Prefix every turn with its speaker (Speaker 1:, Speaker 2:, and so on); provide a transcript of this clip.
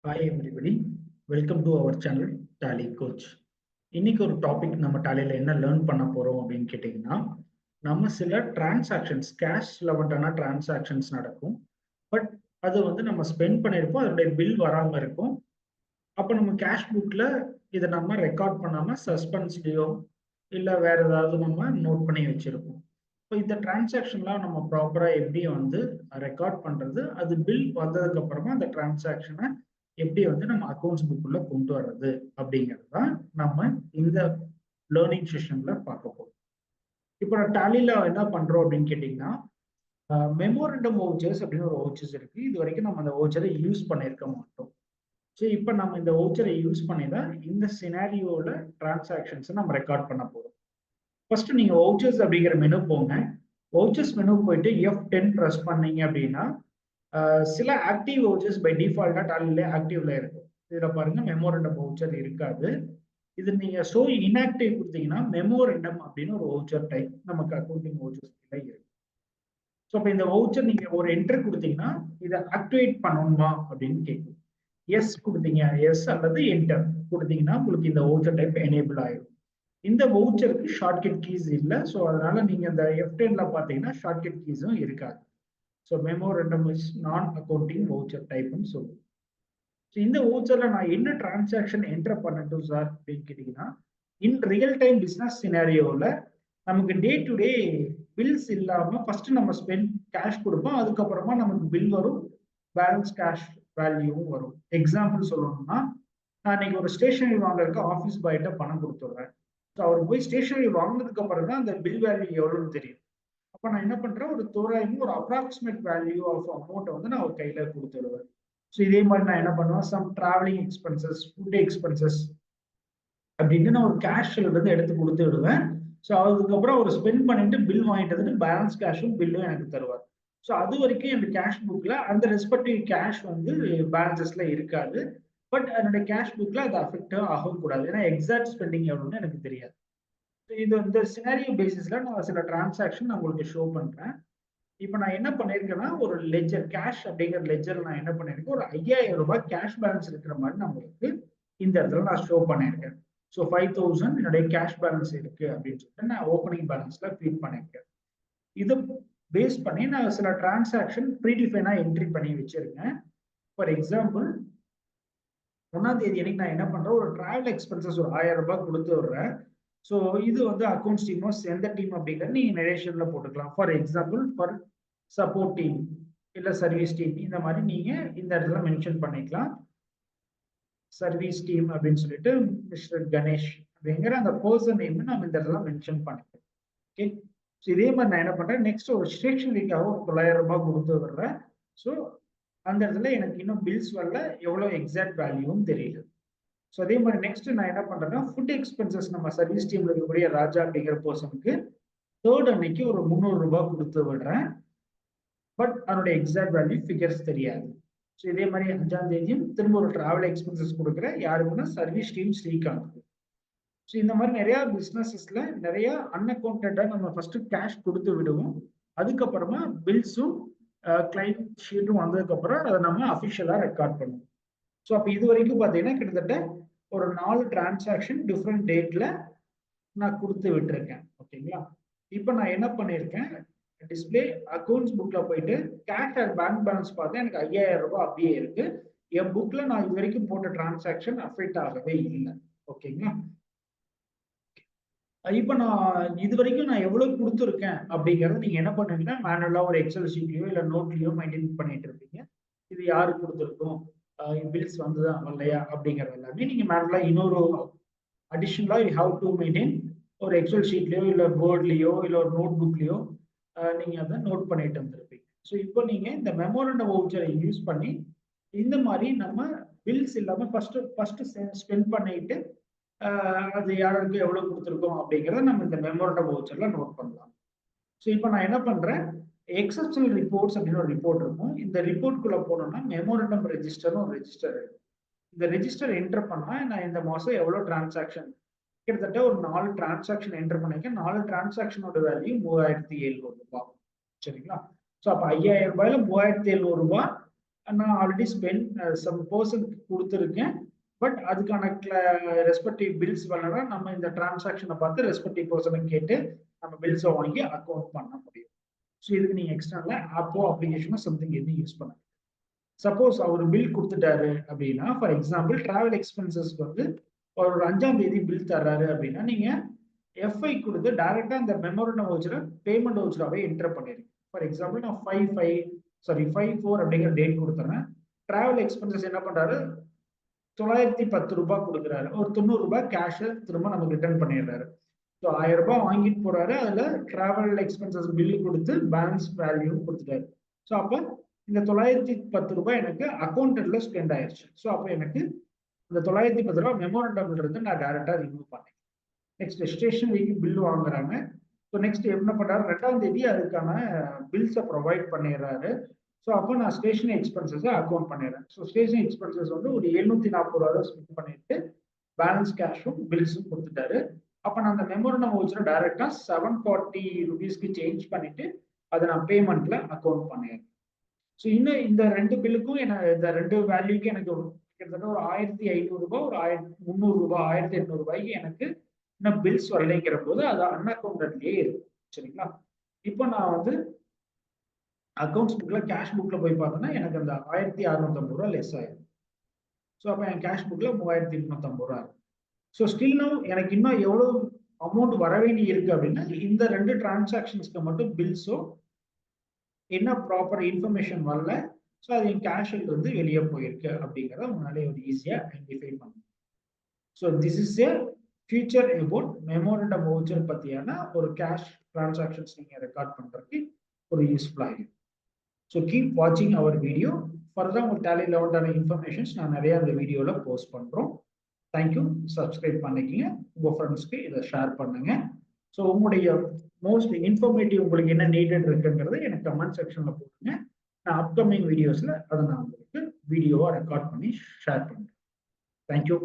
Speaker 1: Hi everybody, welcome to our channel Tally Coach. இன்னைக்கு ஒரு topic நம்ம டாலியில் என்ன லேர்ன் பண்ண போகிறோம் அப்படின்னு கேட்டிங்கன்னா, நம்ம சில டிரான்சாக்ஷன்ஸ் கேஷ் லெவல்டான டிரான்சாக்ஷன்ஸ் நடக்கும். பட் அது வந்து நம்ம ஸ்பெண்ட் பண்ணியிருப்போம், அதனுடைய பில் வராமல் இருக்கும். அப்போ நம்ம கேஷ் புக்கில் இதை நம்ம ரெக்கார்ட் பண்ணாமல் சஸ்பென்ஸ்லேயோ இல்லை வேற ஏதாவது நம்ம நோட் பண்ணி வச்சுருப்போம். இப்போ இந்த டிரான்சாக்ஷன்லாம் நம்ம ப்ராப்பராக எப்படி வந்து ரெக்கார்ட் பண்ணுறது, அது பில் வந்ததுக்கு அப்புறமா அந்த டிரான்சாக்ஷனை எப்படி வந்து நம்ம அக்கௌண்ட்ஸ் புக்குள்ள கொண்டு வர்றது அப்படிங்கிறது தான் நம்ம இந்த லேர்னிங் செஷன்ல பார்க்க போறோம். இப்போ டாலில என்ன பண்றோம் அப்படின்னு கேட்டீங்கன்னா, மெமோரண்டம் வவுச்சர்ஸ் அப்படின்னு ஒரு வவுச்சர்ஸ் இருக்கு. இது வரைக்கும் நம்ம அந்த வவுச்சரை யூஸ் பண்ணியிருக்க மாட்டோம். ஸோ இப்போ நம்ம இந்த வவுச்சரை யூஸ் பண்ணி தான் இந்த சினாரியோட டிரான்சாக்ஷன்ஸை நம்ம ரெக்கார்ட் பண்ண போறோம். ஃபர்ஸ்ட் நீங்க வவுச்சர்ஸ் அப்படிங்கிற மெனு போங்க. வவுச்சர்ஸ் மெனு போயிட்டு F10 ப்ரெஸ் பண்ணீங்க அப்படின்னா சில ஆக்டிவ் வவுச்சர்ஸ் பை டிஃபால்ட்டா டாலில ஆக்டிவ்ல இருக்கும். இதுல பாருங்க மெமோரண்டம் வவுச்சர் இருக்காது. இது நீங்க ஷோ இன்ஆக்டிவ் கொடுத்தீங்கன்னா மெமோரண்டம் அப்படின்னு ஒரு வவுச்சர் டைப் நமக்கு அக்கௌண்டிங் வவுச்சர்ஸ் இருக்கு. ஸோ இப்போ இந்த வவுச்சர் நீங்க ஒரு என்டர் கொடுத்தீங்கன்னா இதை ஆக்டிவேட் பண்ணணுமா அப்படின்னு கேட்கும். எஸ் கொடுத்தீங்க, எஸ் அல்லது என்டர் கொடுத்தீங்கன்னா உங்களுக்கு இந்த வவுச்சர் டைப் எனேபிள் ஆயிடும். இந்த வவுச்சருக்கு ஷார்ட்கட் கீஸ் இல்லை. ஸோ அதனால நீங்க இந்த F10ல பார்த்தீங்கன்னா ஷார்ட்கட் கீஸும் இருக்காது. ஸோ மெமோரண்டம் இஸ் நான் அக்கௌண்டிங் வவுச்சர் டைப்னு சொல்லுவோம். ஸோ இந்த வவுச்சர்ல நான் என்ன டிரான்சாக்ஷன் என்டர் பண்ணட்டும் சார் அப்படின்னு கேட்டீங்கன்னா, இன் ரியல் டைம் பிசினஸ் சினாரியோவில் நமக்கு டே டு டே பில்ஸ் இல்லாமல் ஃபர்ஸ்ட் நம்ம ஸ்பெண்ட் கேஷ் கொடுப்போம், அதுக்கப்புறமா நமக்கு பில் வரும், பேலன்ஸ் கேஷ் வேல்யூவும் வரும். எக்ஸாம்பிள் சொல்லணும்னா, நான் இன்னைக்கு ஒரு ஸ்டேஷனரி வாங்குறதுக்கு ஆஃபீஸ் பாய்கிட்ட பணம் கொடுத்துட்றேன். ஸோ அவர் போய் ஸ்டேஷனரி வாங்கினதுக்கு அப்புறம் தான் அந்த பில் வேல்யூ எவ்வளோன்னு தெரியும். அப்போ நான் என்ன பண்றேன், ஒரு தோராயமும் ஒரு அப்ராக்சிமேட் வேல்யூ ஆஃப் அமௌண்ட்டை வந்து நான் ஒரு கையில கொடுத்துடுவேன். ஸோ இதே மாதிரி நான் என்ன பண்ணுவேன், some travelling expenses, food expenses அப்படின்னு நான் ஒரு கேஷ்ல இருந்து எடுத்து கொடுத்து விடுவேன். ஸோ அதுக்கப்புறம் அவர் ஸ்பெண்ட் பண்ணிட்டு பில் வாங்கிட்டு வந்துட்டு பேலன்ஸ் கேஷும் பில்லும் எனக்கு தருவார். ஸோ அது வரைக்கும் என் கேஷ் புக்ல அந்த ரெஸ்பெக்டிவ் கேஷ் வந்து பேலன்சஸ்ல இருக்காது. பட் என்னோட கேஷ் புக்ல அது அஃபெக்ட் ஆகக்கூடாது. ஏன்னா எக்ஸாக்ட் ஸ்பெண்டிங் எவ்வளோன்னு எனக்கு தெரியாது. இது இந்த சினாரியோ பேசிஸ்ல நான் சில டிரான்சாக்ஷன் நான் உங்களுக்கு ஷோ பண்றேன். இப்போ நான் என்ன பண்ணியிருக்கேன்னா, ஒரு லெட்ஜர் கேஷ் அப்படிங்கிற லெட்ஜர் நான் என்ன பண்ணியிருக்கேன், ஒரு 5000 ரூபாய் கேஷ் பேலன்ஸ் இருக்கிற மாதிரி நான் உங்களுக்கு இந்த இடத்துல நான் ஷோ பண்ணியிருக்கேன். ஸோ 5000 என்னுடைய கேஷ் பேலன்ஸ் இருக்கு அப்படின்னு சொல்லிட்டு நான் ஓப்பனிங் பேலன்ஸ்ல ஃபீட் பண்ணியிருக்கேன். இதை பேஸ் பண்ணி நான் சில டிரான்சாக்ஷன் ப்ரீடிஃபைனா என்ட்ரி பண்ணி வச்சிருக்கேன். ஃபார் எக்ஸாம்பிள் 1ஆம் தேதி அன்னைக்கு நான் என்ன பண்றேன், ஒரு டிராவல் எக்ஸ்பென்சஸ் ஒரு 1000 ரூபாய் கொடுத்து விடுறேன். ஸோ இது வந்து அக்கௌண்ட்ஸ் டீமோ எந்த டீம் அப்படிங்கிறது நீங்க நரேஷன்ல போட்டுக்கலாம். For example for support team இல்ல சர்வீஸ் டீம் இந்த மாதிரி நீங்க இந்த இடத்துல மென்ஷன் பண்ணிக்கலாம். சர்வீஸ் டீம் அப்படின்னு சொல்லிட்டு மிஸ்டர் கணேஷ் அப்படிங்கிற அந்த பர்சன் நேம் நம்ம இந்த இடத்துல மென்ஷன் பண்ணிக்கலாம். ஓகே, ஸோ இதே மாதிரி நான் என்ன பண்றேன், நெக்ஸ்ட் ஒரு ஸ்டேஷனரிக்காக ஒரு 900 ரூபாய் கொடுத்து விடுறேன். ஸோ அந்த இடத்துல எனக்கு இன்னும் பில்ஸ் வரல, எவ்வளவு எக்ஸாக்ட் வேல்யூவும் தெரியல. ஸோ அதே மாதிரி நெக்ஸ்ட் நான் என்ன பண்றேன்னா, ஃபுட் எக்ஸ்பென்சஸ் நம்ம சர்வீஸ் டீம்ல இருக்கக்கூடிய ராஜா அப்படிங்கிற பர்சனுக்கு 3rd அன்னைக்கு ஒரு 300 ரூபாய் கொடுத்து விடுறேன். பட் அதனுடைய எக்ஸாக்ட் வேல்யூ ஃபிகர்ஸ் தெரியாது. ஸோ இதே மாதிரி 5ஆம் தேதியும் திரும்ப ஒரு டிராவல் எக்ஸ்பென்சஸ் கொடுக்குறேன். யாருக்குன்னா சர்வீஸ் டீம் ஸ்ரீகாந்த். ஸோ இந்த மாதிரி நிறைய பிசினஸஸ்ல நிறைய அன்அக்கௌண்டடா நம்ம ஃபர்ஸ்ட் கேஷ் கொடுத்து விடுவோம். அதுக்கப்புறமா பில்ஸும் கிளைண்ட் ஷீட்டும் வந்ததுக்கு அப்புறம் அதை நம்ம அஃபிஷியலா ரெக்கார்ட் பண்ணுவோம். ஸோ அப்போ இது வரைக்கும் பார்த்தீங்கன்னா கிட்டத்தட்ட ஒரு 4 டிரான்சாக்ஷன் டிஃப்ரெண்ட் டேட்ல நான் கொடுத்து விட்டுருக்கேன். ஓகேங்களா, இப்போ நான் என்ன பண்ணியிருக்கேன், டிஸ்பிளே அக்கௌண்ட்ஸ் புக்ல போயிட்டு கேஷ் அண்ட் பேங்க் பேலன்ஸ் பார்த்தா எனக்கு 5000 ரூபாய் அப்படியே இருக்கு. என் புக்ல நான் இது வரைக்கும் போட்ட டிரான்சாக்ஷன் அஃபெக்ட் ஆகவே இல்லை. ஓகேங்களா, இப்போ நான் இது வரைக்கும் நான் எவ்வளவு கொடுத்துருக்கேன் அப்படிங்கறத நீங்க என்ன பண்ணுவீங்கன்னா, மேனுவலா ஒரு எக்ஸல் ஷீட்லயோ இல்ல நோட்லயோ மெயின்டைன் பண்ணிட்டு இருப்பீங்க. இது யாரு கொடுத்துருக்கோம், பில்ஸ் வந்துதா வரலையா அப்படிங்கறது எல்லாமே நீங்க மேனுவலா இன்னொரு அடிஷனலா யூ ஹாவ் டு மெயின்டைன் ஒரு எக்ஸல் ஷீட்லயோ இல்ல வேர்ட்லயோ இல்ல ஒரு நோட் புக்லயோ நீங்க அதை நோட் பண்ணிட்டு வந்திருப்பீங்க. ஸோ இப்போ நீங்க இந்த மெமோரண்டம் வவுச்சரை யூஸ் பண்ணி இந்த மாதிரி நம்ம பில்ஸ் இல்லாம ஃபர்ஸ்ட் ஸ்பெண்ட் பண்ணிட்டு அது யாருக்கு எவ்வளவு கொடுத்துருக்கோம் அப்படிங்கிறத நம்ம இந்த மெமோரண்டம் வவுச்சர்ல நோட் பண்ணலாம். ஸோ இப்போ நான் என்ன பண்றேன், எக்ஸப்ஷனல் ரிப்போர்ட்ஸ் அப்படின்னு ஒரு ரிப்போர்ட் இருக்கும். இந்த ரிப்போர்ட்குள்ள போனோம்னா மெமோரண்டம் ரெஜிஸ்டர்னு ஒரு ரெஜிஸ்டர் இருக்கு. இந்த ரெஜிஸ்டர் என்டர் பண்ணா நான் இந்த மாசம் எவ்வளவு டிரான்சாக்ஷன், கிட்டத்தட்ட ஒரு 4 டிரான்சாக்ஷன் என்டர் பண்ணிருக்கேன். 4 டிரான்சாக்ஷனோட வேல்யூ 3700 ரூபாய். சரிங்களா, ஸோ அப்போ 5000 ரூபாயில 3700 ரூபாய் நான் ஆல்ரெடி சம் பர்சனுக்கு கொடுத்துருக்கேன். பட் அதுக்கான ரெஸ்பெக்டிவ் பில்ஸ் வரலன்னா நம்ம இந்த டிரான்சாக்ஷனை பார்த்து ரெஸ்பெக்டிவ் பர்சனை கேட்டு நம்ம பில்ஸை வாங்கி அக்கௌண்ட் பண்ண முடியும். ஸோ இதுக்கு நீங்கள் எக்ஸ்டர்னலா ஆப்போ அப்ளிகேஷனோ சம்திங் எதுவும் யூஸ் பண்ண. சப்போஸ் அவர் பில் கொடுத்துட்டாரு அப்படின்னா, ஃபார் எக்ஸாம்பிள் டிராவல் எக்ஸ்பென்சஸ்க்கு வந்து ஒரு 5ஆம் தேதி பில் தர்றாரு அப்படின்னா, நீங்க எஃப்ஐ கொடுத்து டைரக்டா இந்த மெமோரண்டம் வவுச்சரை பேமெண்ட் வவுச்சராகவே என்டர் பண்ணிருங்க. ஃபார் எக்ஸாம்பிள் நான் 5/4 அப்படிங்கிற டேட் கொடுத்துறேன். டிராவல் எக்ஸ்பென்சஸ் என்ன பண்றாரு, 910 ரூபாய் கொடுக்குறாரு. ஒரு 90 ரூபாய் கேஷ் திரும்ப நமக்கு ரிட்டர்ன் பண்ணிடுறாரு. ஸோ 1000 ரூபாய் வாங்கிட்டு போறாரு. அதுல டிராவல் எக்ஸ்பென்சஸ் பில்லு கொடுத்து பேலன்ஸ் வேல்யூ கொடுத்துட்டாரு. ஸோ அப்போ இந்த 910 ரூபாய் எனக்கு அக்கௌண்டன்ட்ல ஸ்பெண்ட் ஆயிடுச்சு. ஸோ அப்போ எனக்கு இந்த 910 ரூபாய் மெமோரண்டம்ல இருந்து நான் டைரக்டா ரிமூவ் பண்ணேன். நெக்ஸ்ட் ஸ்டேஷனரிக்கு பில் வாங்குறாங்க. ஸோ நெக்ஸ்ட் என்ன பண்றாரு, 2ஆம் தேதி அதுக்கான பில்ஸை ப்ரொவைட் பண்ணிடுறாரு. ஸோ அப்போ நான் ஸ்டேஷனரி எக்ஸ்பென்சஸை அக்கௌண்ட் பண்ணிடுறேன். ஸோ ஸ்டேஷனரி எக்ஸ்பென்சஸ் வந்து ஒரு 740 ரூபா ஸ்பெண்ட் பண்ணிட்டு பேலன்ஸ் கேஷும் பில்ஸும் கொடுத்துட்டாரு. அப்போ நான் அந்த மெமோரண்டம் வவுச்சரை டைரக்டா 740 ருபீஸ்க்கு சேஞ்ச் பண்ணிட்டு அதை நான் பேமெண்ட்ல அக்கௌண்ட் பண்ணிடுறேன். ஸோ இன்னும் இந்த 2 பில்லுக்கும் இந்த 2 வேல்யூக்கு எனக்கு கிட்டத்தட்ட ஒரு 1500 ரூபாய், ஒரு 1300 ரூபாய், 1800 ரூபாய்க்கு எனக்கு இன்னும் பில்ஸ் வரலைங்கிற போது அது அன்அக்கௌண்டட்லயே இருக்கும். சரிங்களா? இப்போ நான் வந்து அக்கௌண்ட்ஸ் புக்ல கேஷ் புக்ல போய் பார்த்தேன்னா எனக்கு அந்த 1650 ரூபாய் லெஸ் ஆயிடும். ஸோ அப்போ என் கேஷ் புக்ல 3250 ரூபாய் இருக்கும். ஸோ ஸ்டில் நவ் எனக்கு இன்னும் எவ்வளவு அமௌண்ட் வர வேண்டி இருக்கு அப்படின்னா, இந்த 2 டிரான்சாக்ஷன்ஸ்க்கு மட்டும் பில்ஸோ என்ன ப்ராப்பர் இன்ஃபர்மேஷன் வரல. ஸோ அது என் கேஷில் இருந்து வெளியே போயிருக்கு அப்படிங்கிறத முன்னாலே ஒரு ஈஸியா ஐடென்டிஃபை பண்ணும். So this is a future about memorandum voucher பத்தியான ஒரு கேஷ் டிரான்சாக்ஷன்ஸ் நீங்க ரெக்கார்ட் பண்றதுக்கு ஒரு யூஸ்ஃபுல்லாக இருக்கும். ஸோ கீப் வாட்சிங் அவர் வீடியோ. ஃபர்தர் உங்களுக்கு டேலி லெவல்டான இன்ஃபர்மேஷன்ஸ் நான் நிறைய அந்த வீடியோல போஸ்ட் பண்றோம். தேங்க்யூ. சப்ஸ்கிரைப் பண்ணிக்கங்க. உங்க ஃப்ரெண்ட்ஸ்க்கு இதை ஷேர் பண்ணுங்க. ஸோ உங்களுடைய மோஸ்ட் இன்ஃபர்மேட்டிவ் உங்களுக்கு என்ன நீடட் இருக்குங்கிறது எனக்கு கமெண்ட் செக்ஷன்ல போடுங்க. நான் அப்கமிங் வீடியோஸ்ல அதை நான் உங்களுக்கு வீடியோவா ரெக்கார்ட் பண்ணி ஷேர் பண்றேன். தேங்க்யூ.